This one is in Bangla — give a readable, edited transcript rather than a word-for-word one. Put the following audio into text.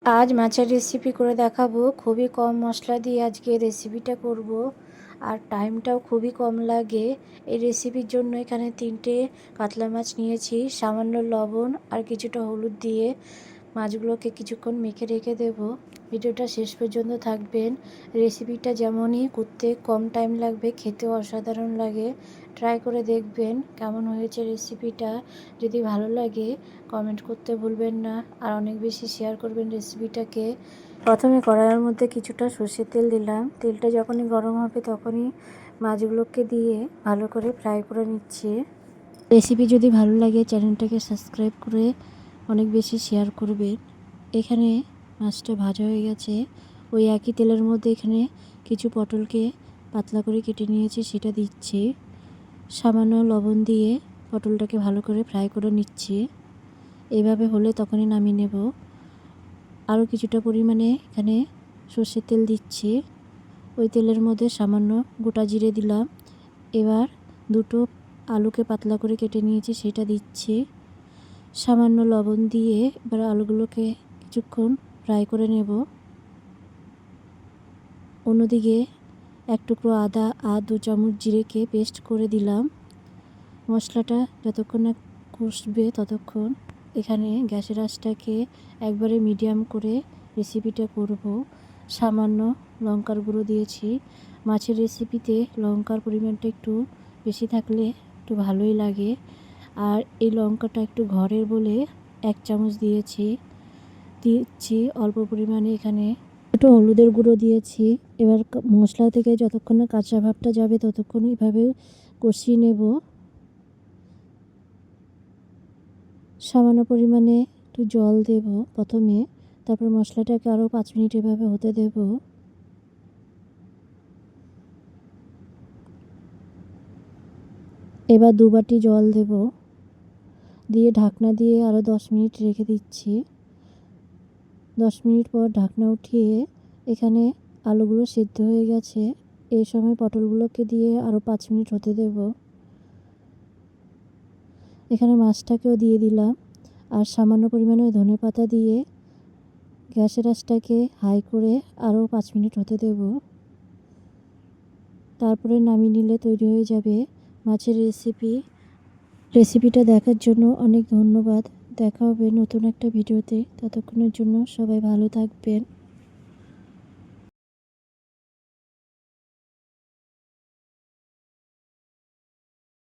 আজ মাছের রেসিপি করে দেখাবো। খুবই কম মশলা দিয়ে আজকে রেসিপিটা করব, আর টাইমটাও খুবই কম লাগে। এই রেসিপির জন্য এখানে 3টে কাতলা মাছ নিয়েছি। সামান্য লবণ আর কিছুটা হলুদ দিয়ে মাছগুলোকে কিছুক্ষণ মেখে রেখে দেব। ভিডিওটা শেষ পর্যন্ত থাকবেন। রেসিপিটা যেমনই করতে কম টাইম লাগবে, খেতেও অসাধারণ লাগে। ট্রাই করে দেখবেন কেমন হয়েছে রেসিপিটা। যদি ভালো লাগে কমেন্ট করতে ভুলবেন না, আর অনেক বেশি শেয়ার করবেন রেসিপিটাকে। প্রথমে কড়াইয়ের মধ্যে কিছুটা সর্ষের তেল দিলাম। তেলটা যখনই গরম হবে তখনই মাছগুলোকে দিয়ে ভালো করে ফ্রাই করে নিচ্ছি। রেসিপি যদি ভালো লাগে চ্যানেলটাকে সাবস্ক্রাইব করে অনেক বেশি শেয়ার করবেন। এখানে মাছটা ভাজা হয়ে গেছে। ওই একই তেলের মধ্যে এখানে কিছু পটলকে পাতলা করে কেটে নিয়েছি, সেটা দিচ্ছি। সামান্য লবণ দিয়ে পটলটাকে ভালো করে ফ্রাই করে নিচ্ছি। এইভাবে হলে তখনই নামিয়ে নেব। আরও কিছুটা পরিমাণে এখানে সর্ষের তেল দিচ্ছি। ওই তেলের মধ্যে সামান্য গোটা জিরে দিলাম। এবার দুটো আলুকে পাতলা করে কেটে নিয়েছি, সেটা দিচ্ছি। সামান্য লবণ দিয়ে এবার আলুগুলোকে কিছুক্ষণ ফ্রাই করে নেব। অন্যদিকে এক টুকরো আদা আর 2 চামচ জিরেকে পেস্ট করে দিলাম। মশলাটা যতক্ষণ না কষবে ততক্ষণ এখানে গ্যাসের আঁচটাকে একবারে মিডিয়াম করে রেসিপিটা করব। সামান্য লঙ্কার গুঁড়ো দিয়েছি। মাছের রেসিপিতে লঙ্কার পরিমাণটা একটু বেশি থাকলে একটু ভালোই লাগে, আর এই লঙ্কাটা একটু ঘরের বলে 1 চামচ দিচ্ছি অল্প পরিমাণে। এখানে একটু হলুদের গুঁড়ো দিয়েছি। এবার মশলা থেকে যতক্ষণ না কাঁচা ভাবটা যাবে ততক্ষণ এইভাবে কষিয়ে নেব। সামান্য পরিমাণে একটু জল দেব প্রথমে, তারপর মশলাটাকে আরও 5 মিনিট এভাবে হতে দেব। এবার 2 বাটি জল দেব, দিয়ে ঢাকনা দিয়ে আরও 10 মিনিট রেখে দিচ্ছি। 10 মিনিট পর ঢাকনা উঠিয়ে এখানে আলুগুলো সিদ্ধ হয়ে গেছে। এই সময় পটলগুলোকে দিয়ে আরও 5 মিনিট হতে দেব। এখানে মাছটাকেও দিয়ে দিলাম, আর সামান্য পরিমাণে ধনেপাতা দিয়ে গ্যাসের আঁচটাকে হাই করে আরও 5 মিনিট হতে দেব। তারপরে নামিয়ে নিলে তৈরি হয়ে যাবে মাছের রেসিপি। রেসিপিটা দেখার জন্য অনেক ধন্যবাদ। দেখা হবে নতুন একটা ভিডিওতে। ততক্ষণের জন্য সবাই ভালো থাকবেন।